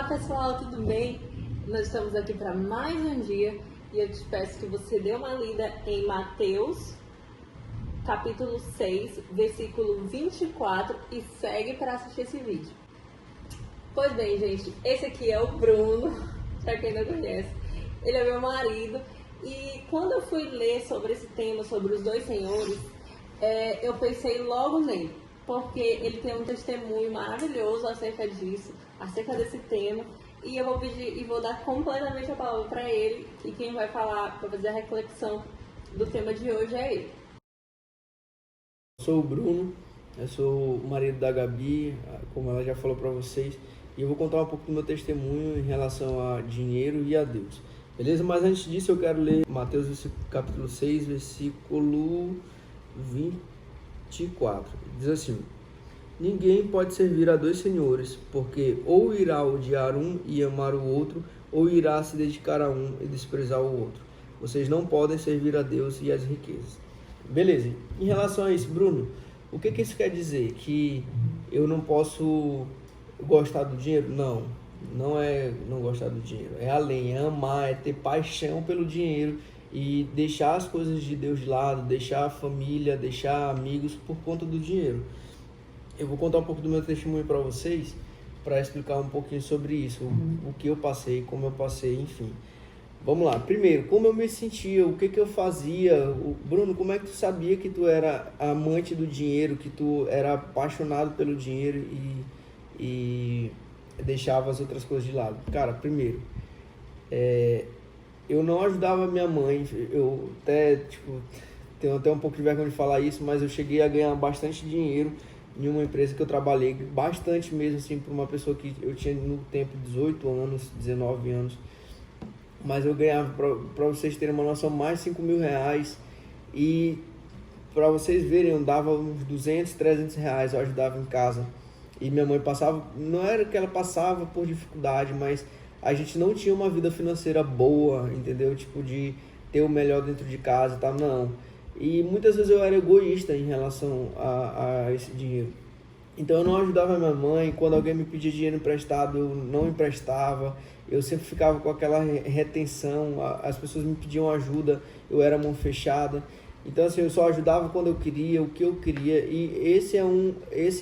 pessoal, tudo bem? Nós estamos aqui para mais um dia e eu te peço que você dê uma lida em Mateus, capítulo 6, versículo 24 e segue para assistir esse vídeo. Pois bem, gente, esse aqui é o Bruno, para quem não conhece. Ele é meu marido e quando eu fui ler sobre esse tema, sobre os dois senhores, eu pensei logo nele, porque ele tem um testemunho maravilhoso acerca disso, acerca desse tema, e eu vou pedir e vou dar completamente a palavra para ele, e quem vai falar, para fazer a reflexão do tema de hoje é ele. Eu sou o Bruno, eu sou o marido da Gabi, como ela já falou para vocês, e eu vou contar um pouco do meu testemunho em relação a dinheiro e a Deus. Beleza? Mas antes disso eu quero ler Mateus capítulo 6, versículo 24. Diz assim: ninguém pode servir a dois senhores, porque ou irá odiar um e amar o outro, ou irá se dedicar a um e desprezar o outro. Vocês não podem servir a Deus e às riquezas. Beleza. Em relação a isso, Bruno, o que isso quer dizer? Que eu não posso gostar do dinheiro? Não. Não é não gostar do dinheiro, é além, é amar, é ter paixão pelo dinheiro e deixar as coisas de Deus de lado, deixar a família, deixar amigos por conta do dinheiro. Eu vou contar um pouco do meu testemunho para vocês, para explicar um pouquinho sobre isso, o que eu passei, como eu passei, enfim. Vamos lá. Primeiro, como eu me sentia, o que eu fazia. Bruno, como é que tu sabia que tu era amante do dinheiro, que tu era apaixonado pelo dinheiro e deixava as outras coisas de lado? Cara, primeiro, eu não ajudava minha mãe, eu até, tenho até um pouco de vergonha de falar isso, mas eu cheguei a ganhar bastante dinheiro em uma empresa que eu trabalhei, bastante mesmo, assim, para uma pessoa que eu tinha no tempo 18 anos, 19 anos, mas eu ganhava, para vocês terem uma noção, mais de R$5.000, e para vocês verem, eu dava uns 200, 300 reais, eu ajudava em casa. E minha mãe passava, não era que ela passava por dificuldade, mas a gente não tinha uma vida financeira boa, entendeu? Tipo, de ter o melhor dentro de casa e tal, não. E muitas vezes eu era egoísta em relação a esse dinheiro. Então eu não ajudava minha mãe, quando alguém me pedia dinheiro emprestado, eu não emprestava. Eu sempre ficava com aquela retenção, as pessoas me pediam ajuda, eu era mão fechada. Então assim, eu só ajudava quando eu queria, o que eu queria, e esse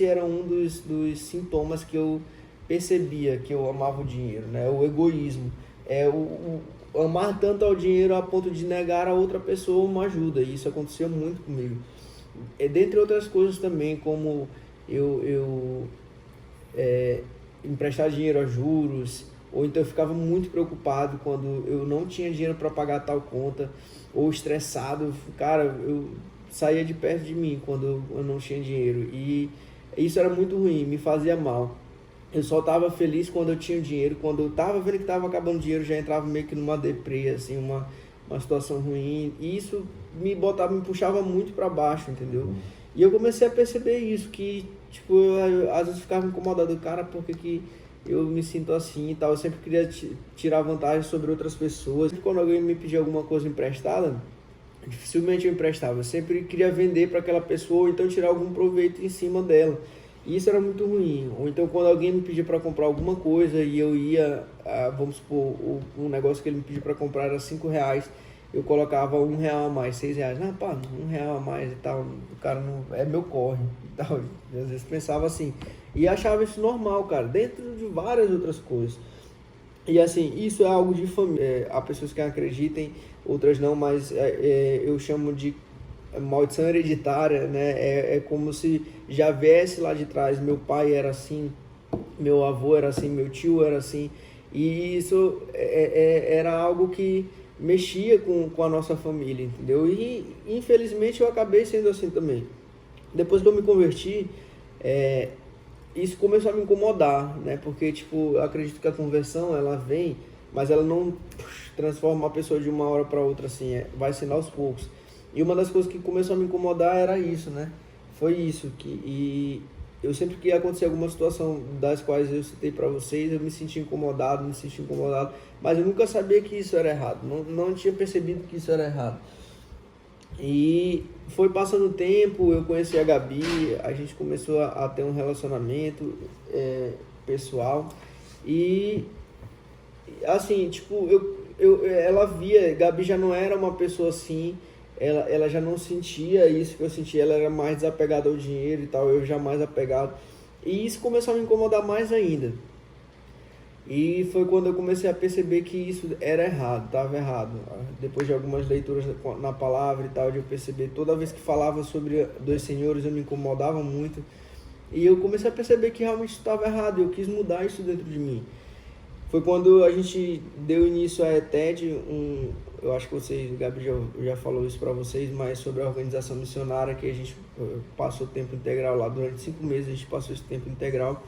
era um dos sintomas que eu percebia que eu amava o dinheiro, né? O egoísmo, o amar tanto ao dinheiro a ponto de negar a outra pessoa uma ajuda, e isso acontecia muito comigo. Dentre outras coisas também, como eu emprestar dinheiro a juros, ou então eu ficava muito preocupado quando eu não tinha dinheiro para pagar tal conta, ou estressado, cara, eu saía de perto de mim quando eu não tinha dinheiro, e isso era muito ruim, me fazia mal. Eu só estava feliz quando eu tinha dinheiro, quando eu estava vendo que estava acabando o dinheiro, já entrava meio que numa deprê, assim, uma situação ruim, e isso me puxava muito para baixo, entendeu? E eu comecei a perceber isso, que, tipo, eu às vezes ficava incomodado, cara, por que eu me sinto assim e tal. Eu sempre queria tirar vantagem sobre outras pessoas. Quando alguém me pedia alguma coisa emprestada, dificilmente eu emprestava. Eu sempre queria vender para aquela pessoa, ou então tirar algum proveito em cima dela. E isso era muito ruim. Ou então quando alguém me pedia para comprar alguma coisa e eu ia, vamos supor, um negócio que ele me pediu para comprar era R$5, eu colocava R$1 a mais, R$6. Não, pá, R$1 a mais e tal, o cara não é meu corre e tal. Eu, às vezes pensava assim, e achava isso normal, cara, dentro de várias outras coisas. E assim, isso é algo de família. Há pessoas que acreditem, outras não, mas eu chamo de maldição hereditária, né? É como se já viesse lá de trás. Meu pai era assim, meu avô era assim, meu tio era assim, e isso era algo que mexia com a nossa família, entendeu? E infelizmente eu acabei sendo assim também. Depois que eu me converti, isso começou a me incomodar, né? Porque, tipo, eu acredito que a conversão, ela vem, mas ela não transforma a pessoa de uma hora para outra, assim, vai sendo aos poucos. E uma das coisas que começou a me incomodar era isso, né? Foi isso, e eu sempre que acontecer alguma situação das quais eu citei para vocês, eu me senti incomodado, mas eu nunca sabia que isso era errado, não tinha percebido que isso era errado. E foi passando o tempo, eu conheci a Gabi, a gente começou a ter um relacionamento pessoal, E, assim, tipo, ela via, Gabi já não era uma pessoa assim, ela já não sentia isso que eu sentia, ela era mais desapegada ao dinheiro e tal, eu já mais apegado. E isso começou a me incomodar mais ainda. E foi quando eu comecei a perceber que isso era errado, estava errado. Depois de algumas leituras na palavra e tal, de eu perceber, toda vez que falava sobre dois senhores, eu me incomodava muito. E eu comecei a perceber que realmente estava errado, eu quis mudar isso dentro de mim. Foi quando a gente deu início à ETED, eu acho que vocês, Gabi já falou isso para vocês, mas sobre a organização missionária, que a gente passou tempo integral lá, durante 5 meses a gente passou esse tempo integral.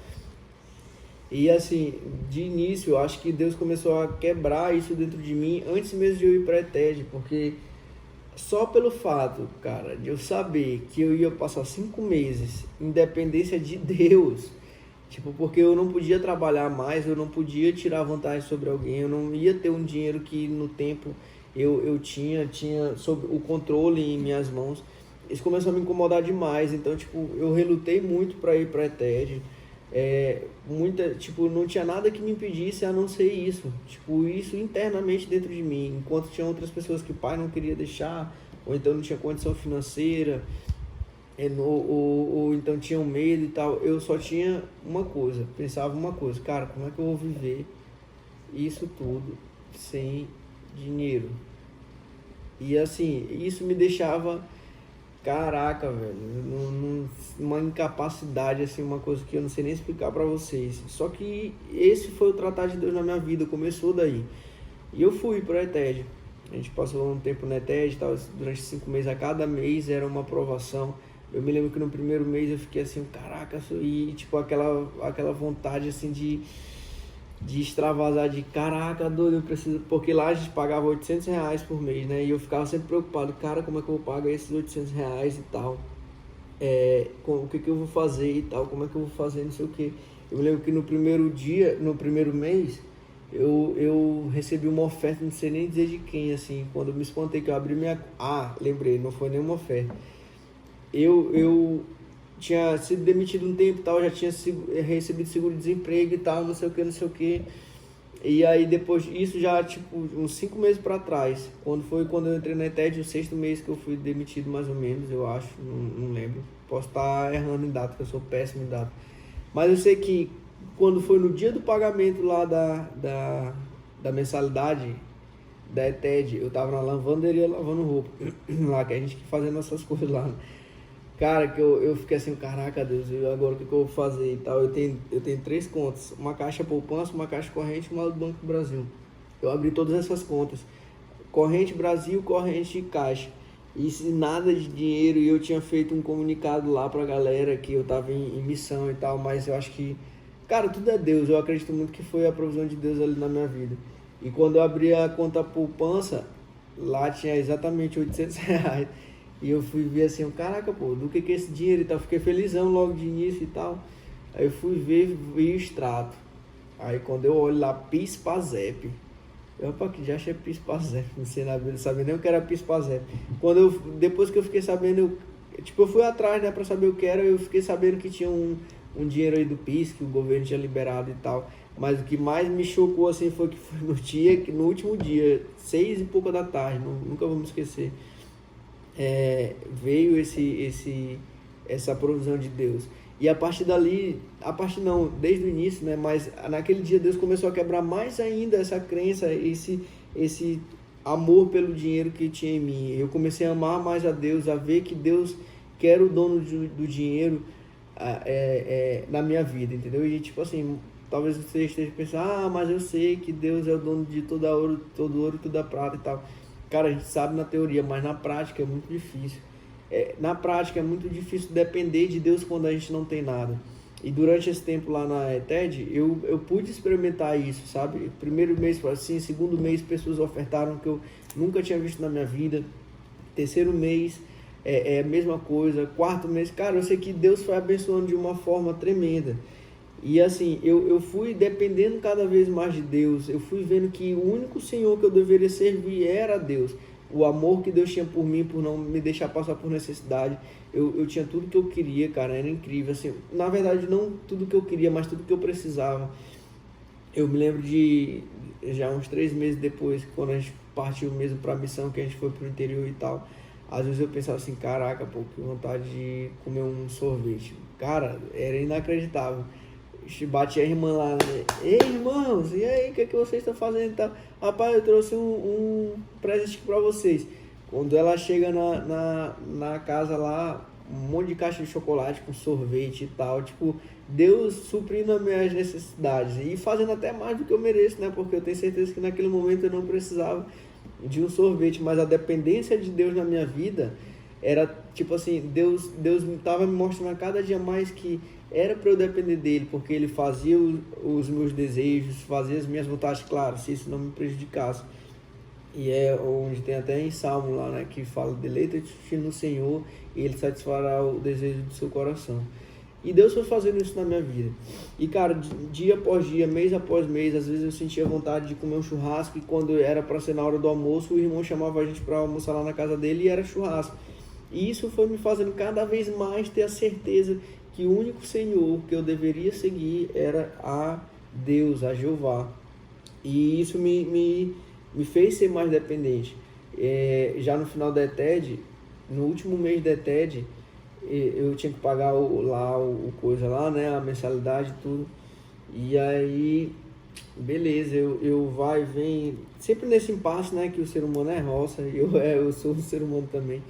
E assim, de início, eu acho que Deus começou a quebrar isso dentro de mim antes mesmo de eu ir para a ETED, porque só pelo fato, cara, de eu saber que eu ia passar 5 meses em dependência de Deus, tipo, porque eu não podia trabalhar mais, eu não podia tirar vantagem sobre alguém, eu não ia ter um dinheiro que no tempo eu tinha sob o controle em minhas mãos. Isso começou a me incomodar demais, então, tipo, eu relutei muito para ir para a ETED. Tipo, não tinha nada que me impedisse a não ser isso, tipo, isso internamente dentro de mim, enquanto tinha outras pessoas que o pai não queria deixar, ou então não tinha condição financeira, ou então tinham medo e tal. Eu só tinha uma coisa, pensava uma coisa, cara, como é que eu vou viver isso tudo sem dinheiro? E assim, isso me deixava, caraca, velho, uma incapacidade, assim, uma coisa que eu não sei nem explicar pra vocês. Só que esse foi o tratar de Deus na minha vida, começou daí. E eu fui pra ETED. A gente passou um tempo na ETED, tal, durante 5 meses, a cada mês era uma aprovação. Eu me lembro que no primeiro mês eu fiquei assim, caraca, e tipo, aquela vontade, assim, de extravasar, de caraca, doido, eu preciso, porque lá a gente pagava R$800 por mês, né, e eu ficava sempre preocupado, cara, como é que eu vou pagar esses R$800 e tal, o que eu vou fazer e tal, como é que eu vou fazer, não sei o que. Eu me lembro que no primeiro mês, eu recebi uma oferta, não sei nem dizer de quem, assim, quando eu me espantei que eu abri lembrei, não foi nenhuma oferta, eu tinha sido demitido um tempo e tal, já tinha recebido seguro-desemprego e tal, não sei o que. E aí depois, isso já tipo uns 5 meses pra trás, quando eu entrei na ETED, o 6º mês que eu fui demitido mais ou menos, eu acho, não lembro. Posso estar errando em data, que eu sou péssimo em data. Mas eu sei que quando foi no dia do pagamento lá da mensalidade da ETED, eu tava na lavanderia lavando roupa, lá que a gente fazendo essas coisas lá, né? Cara, que eu fiquei assim, caraca, Deus, agora o que eu vou fazer e tal? Eu tenho 3 contas, uma caixa poupança, uma caixa corrente e uma do Banco do Brasil. Eu abri todas essas contas, corrente Brasil, corrente caixa, e nada de dinheiro. E eu tinha feito um comunicado lá pra galera que eu tava em missão e tal, mas eu acho que, cara, tudo é Deus, eu acredito muito que foi a provisão de Deus ali na minha vida. E quando eu abri a conta poupança, lá tinha exatamente R$800. E eu fui ver assim, caraca, pô, do que é esse dinheiro e tal. Fiquei felizão logo de início e tal. Aí eu fui ver, vi o extrato. Aí quando eu olho lá, PIS/PASEP. Rapaz, que já achei PIS/PASEP. Não sei na vida, não sabia nem o que era PIS/PASEP. Depois que eu fiquei sabendo, eu fui atrás, né, pra saber o que era. Eu fiquei sabendo que tinha um dinheiro aí do PIS, que o governo tinha liberado e tal. Mas o que mais me chocou assim foi que foi no último dia, 6 e pouca da tarde, nunca vou me esquecer. Veio essa provisão de Deus. E a partir dali, desde o início, né? Mas naquele dia Deus começou a quebrar mais ainda essa crença, esse amor pelo dinheiro que tinha em mim. Eu comecei a amar mais a Deus, a ver que Deus que era o dono do dinheiro na minha vida, entendeu? E tipo assim, talvez você esteja pensando, mas eu sei que Deus é o dono de todo ouro, toda prata e tal. Cara, a gente sabe na teoria, mas na prática é muito difícil. Na prática é muito difícil depender de Deus quando a gente não tem nada. E durante esse tempo lá na ETED, eu pude experimentar isso, sabe? Primeiro mês foi assim, segundo mês pessoas ofertaram que eu nunca tinha visto na minha vida. Terceiro mês é a mesma coisa. Quarto mês, cara, eu sei que Deus foi abençoando de uma forma tremenda. E assim, eu fui dependendo cada vez mais de Deus. Eu fui vendo que o único Senhor que eu deveria servir era Deus. O amor que Deus tinha por mim, por não me deixar passar por necessidade. Eu tinha tudo que eu queria, cara, era incrível. Assim, na verdade, não tudo que eu queria, mas tudo que eu precisava. Eu me lembro de já uns 3 meses depois, quando a gente partiu mesmo pra missão, que a gente foi pro interior e tal, às vezes eu pensava assim, caraca, pô, que vontade de comer um sorvete. Cara, era inacreditável. Bate a irmã lá, né? Ei, irmãos, e aí, o que é que vocês estão fazendo e tal? Rapaz, eu trouxe um presente pra vocês. Quando ela chega na casa lá, um monte de caixa de chocolate com sorvete e tal, tipo, Deus suprindo as minhas necessidades e fazendo até mais do que eu mereço, né? Porque eu tenho certeza que naquele momento eu não precisava de um sorvete, mas a dependência de Deus na minha vida era tipo assim, Deus estava me mostrando a cada dia mais que era para eu depender dele, porque ele fazia os meus desejos, fazia as minhas vontades, claro, se isso não me prejudicasse. E é onde tem até em Salmo lá, né, que fala: deleita-te no Senhor e ele satisfará o desejo do seu coração. E Deus foi fazendo isso na minha vida. E cara, dia após dia, mês após mês, às vezes eu sentia vontade de comer um churrasco, e quando era para ser na hora do almoço, o irmão chamava a gente para almoçar lá na casa dele e era churrasco. E isso foi me fazendo cada vez mais ter a certeza que o único Senhor que eu deveria seguir era a Deus, a Jeová. E isso me fez ser mais dependente. Já no final da ETED, no último mês da ETED, eu tinha que pagar o coisa lá, né, a mensalidade e tudo. E aí, beleza, eu vai e vem, sempre nesse impasse, né, que o ser humano é roça, eu sou um ser humano também.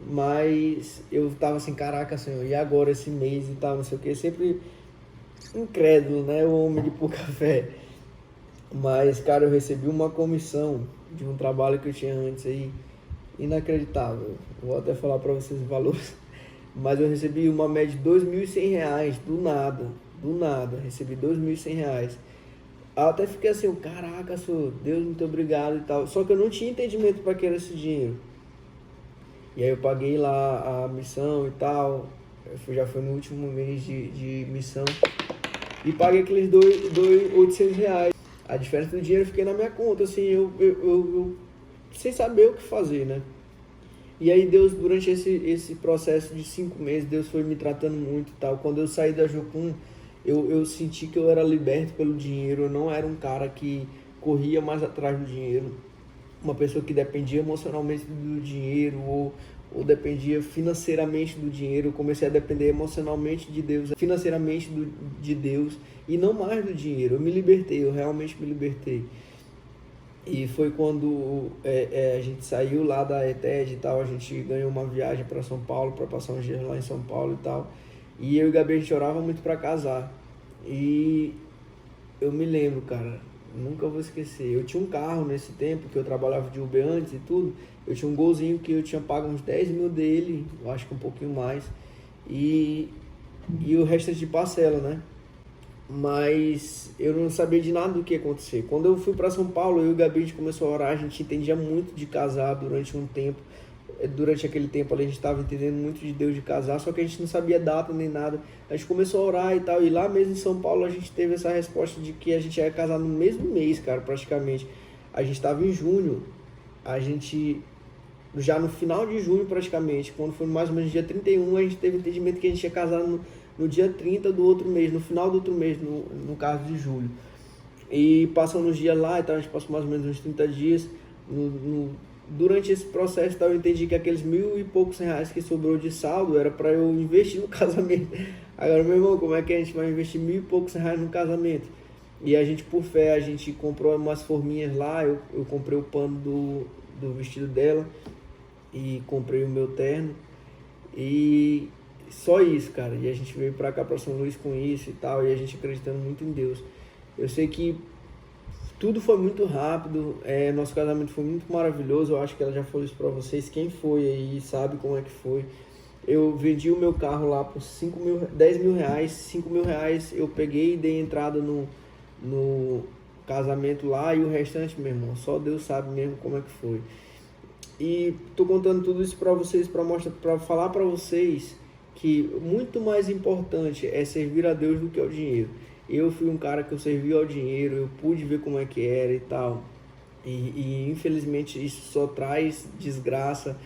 Mas eu tava assim, caraca, Senhor, e agora esse mês e tal, não sei o que, sempre incrédulo, né, o homem de pouca fé. Mas, cara, eu recebi uma comissão de um trabalho que eu tinha antes aí, inacreditável. Vou até falar para vocês os valores. Mas eu recebi uma média de R$ 2.100, do nada, recebi R$ 2.100. Até fiquei assim, caraca, Senhor, Deus, muito obrigado e tal. Só que eu não tinha entendimento para que era esse dinheiro. E aí eu paguei lá a missão e tal, já foi no último mês de missão, e paguei aqueles R$ 800. A diferença do dinheiro fiquei na minha conta, assim, eu sem saber o que fazer, né? E aí Deus, durante esse processo de 5 meses, Deus foi me tratando muito e tal. Quando eu saí da Jocum, eu senti que eu era liberto pelo dinheiro, eu não era um cara que corria mais atrás do dinheiro, uma pessoa que dependia emocionalmente do dinheiro ou dependia financeiramente do dinheiro. Eu comecei a depender emocionalmente de Deus, financeiramente de Deus e não mais do dinheiro. Eu me libertei, eu realmente me libertei. E foi quando a gente saiu lá da ETED e tal, a gente ganhou uma viagem para São Paulo, para passar uns dias lá em São Paulo e tal. E eu e Gabi, a gente orava muito para casar. E eu me lembro, cara, nunca vou esquecer. Eu tinha um carro nesse tempo, que eu trabalhava de Uber antes e tudo. Eu tinha um Golzinho que eu tinha pago uns 10 mil dele, eu acho que um pouquinho mais. E o resto de parcela, né? Mas eu não sabia de nada do que ia acontecer. Quando eu fui para São Paulo, eu e o Gabi, a gente começou a orar. A gente entendia muito de casar durante um tempo. Durante aquele tempo ali, a gente estava entendendo muito de Deus de casar, só que a gente não sabia data nem nada. A gente começou a orar e tal, e lá mesmo em São Paulo a gente teve essa resposta de que a gente ia casar no mesmo mês, cara, praticamente. A gente estava em junho, a gente já no final de junho praticamente, quando foi mais ou menos dia 31, a gente teve entendimento que a gente ia casar no dia 30 do outro mês, no final do outro mês, no caso de julho. E passando os dias lá e tal, a gente passou mais ou menos uns 30 dias. Durante esse processo eu entendi que aqueles R$ 1.000 e poucos que sobrou de saldo era para eu investir no casamento. Agora, meu irmão, como é que a gente vai investir R$ 1.000 e poucos no casamento? E a gente, por fé, a gente comprou umas forminhas lá. Eu comprei o pano do vestido dela e comprei o meu terno. E só isso, cara. E a gente veio pra cá, pra São Luís, com isso e tal, e a gente acreditando muito em Deus. Eu sei que tudo foi muito rápido, nosso casamento foi muito maravilhoso. Eu acho que ela já falou isso pra vocês. Quem foi aí sabe como é que foi. Eu vendi o meu carro lá por R$ 10 mil, R$ 5 mil eu peguei e dei entrada no casamento lá, e o restante, meu irmão, só Deus sabe mesmo como é que foi. E tô contando tudo isso pra vocês, pra falar pra vocês que muito mais importante é servir a Deus do que ao dinheiro. Eu fui um cara que eu servi ao dinheiro, eu pude ver como é que era e tal. E infelizmente isso só traz desgraça,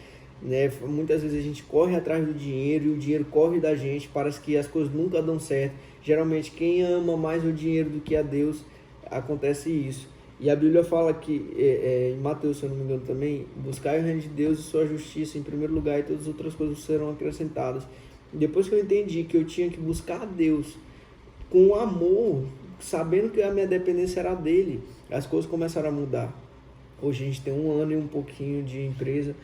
né? Muitas vezes a gente corre atrás do dinheiro e o dinheiro corre da gente, parece que as coisas nunca dão certo. Geralmente quem ama mais o dinheiro do que a Deus acontece isso. E a Bíblia fala que, em Mateus, se eu não me engano também, buscai o reino de Deus e sua justiça em primeiro lugar e todas as outras coisas serão acrescentadas. Depois que eu entendi que eu tinha que buscar a Deus com amor, sabendo que a minha dependência era dele, as coisas começaram a mudar. Hoje a gente tem 1 ano e um pouquinho de empresa,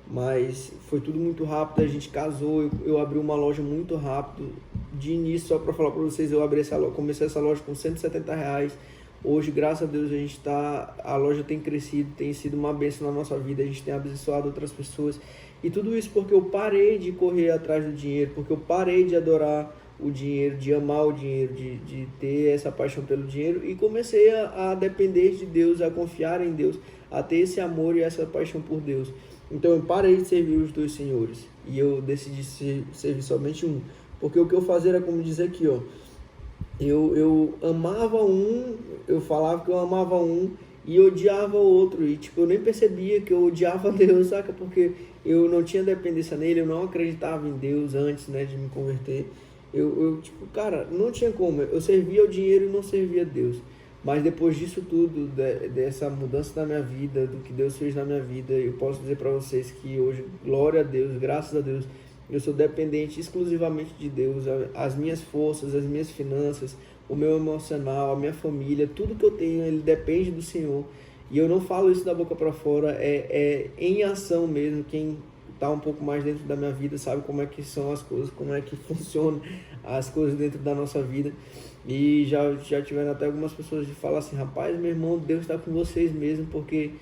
mas foi tudo muito rápido, a gente casou, eu abri uma loja muito rápido. De início, só para falar para vocês, eu abri essa loja, comecei essa loja com R$ 170. Hoje, graças a Deus, a loja tem crescido, tem sido uma bênção na nossa vida, a gente tem abençoado outras pessoas. E tudo isso porque eu parei de correr atrás do dinheiro, porque eu parei de adorar o dinheiro, de amar o dinheiro, de ter essa paixão pelo dinheiro e comecei a depender de Deus, a confiar em Deus, a ter esse amor e essa paixão por Deus. Então eu parei de servir os 2 senhores e eu decidi servir somente um, porque o que eu fazia era como dizer aqui, ó, eu amava um, eu falava que eu amava um e odiava o outro, e tipo, eu nem percebia que eu odiava Deus, saca? Porque eu não tinha dependência nele, eu não acreditava em Deus antes, né, de me converter. Tipo, cara, não tinha como, eu servia ao dinheiro e não servia a Deus. Mas depois disso tudo, dessa mudança na minha vida, do que Deus fez na minha vida, eu posso dizer para vocês que hoje, glória a Deus, graças a Deus, eu sou dependente exclusivamente de Deus. As minhas forças, as minhas finanças, o meu emocional, a minha família, tudo que eu tenho, ele depende do Senhor. E eu não falo isso da boca para fora, é em ação mesmo. Quem está um pouco mais dentro da minha vida sabe como é que são as coisas, como é que funcionam as coisas dentro da nossa vida. E já tiveram até algumas pessoas de falar assim, rapaz, meu irmão, Deus está com vocês mesmo, porque,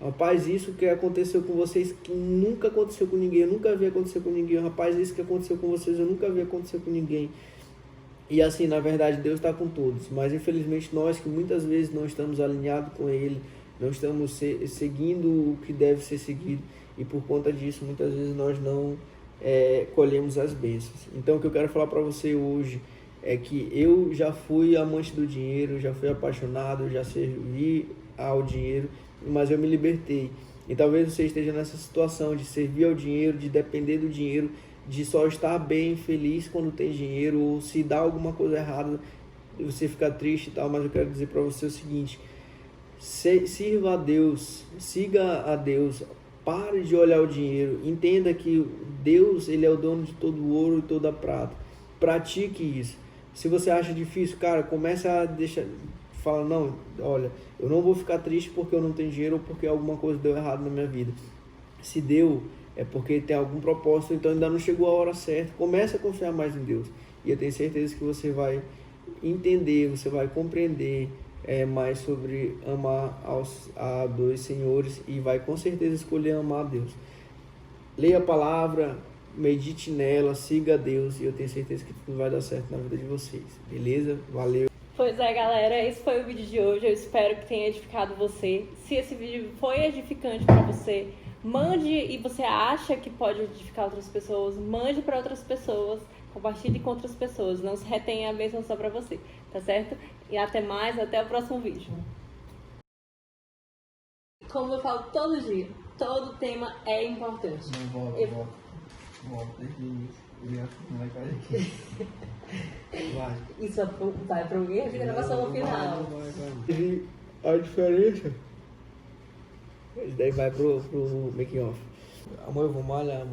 rapaz, isso que aconteceu com vocês, que nunca aconteceu com ninguém, eu nunca vi acontecer com ninguém, rapaz, isso que aconteceu com vocês, eu nunca vi acontecer com ninguém. E assim, na verdade, Deus está com todos, mas infelizmente nós que muitas vezes não estamos alinhados com Ele, não estamos seguindo o que deve ser seguido, e por conta disso, muitas vezes nós não colhemos as bênçãos. Então, o que eu quero falar para você hoje é que eu já fui amante do dinheiro, já fui apaixonado, já servi ao dinheiro, mas eu me libertei. E talvez você esteja nessa situação de servir ao dinheiro, de depender do dinheiro, de só estar bem, feliz quando tem dinheiro, ou se dá alguma coisa errada, você fica triste e tal, mas eu quero dizer para você o seguinte: sirva a Deus, siga a Deus, pare de olhar o dinheiro, entenda que Deus, Ele é o dono de todo o ouro e toda a prata. Pratique isso. Se você acha difícil, cara, comece a fala, não, olha, eu não vou ficar triste porque eu não tenho dinheiro ou porque alguma coisa deu errado na minha vida. Se deu, é porque tem algum propósito, então ainda não chegou a hora certa. Comece a confiar mais em Deus. E eu tenho certeza que você vai entender, você vai compreender mais sobre amar a 2 senhores e vai com certeza escolher amar a Deus. Leia a palavra, medite nela, siga a Deus e eu tenho certeza que tudo vai dar certo na vida de vocês. Beleza? Valeu! Pois é, galera, esse foi o vídeo de hoje. Eu espero que tenha edificado você. Se esse vídeo foi edificante para você, mande, e você acha que pode edificar outras pessoas, mande para outras pessoas, compartilhe com outras pessoas. Não se retenha a bênção só para você, tá certo? E até mais, até o próximo vídeo. Como eu falo todo dia, todo tema é importante. Não, volta desde o início. Não vai cair aqui. Vai. Isso vai para o erro de gravação no final. Vai. A diferença? Isso daí vai pro making off. Amor, eu vou malhar.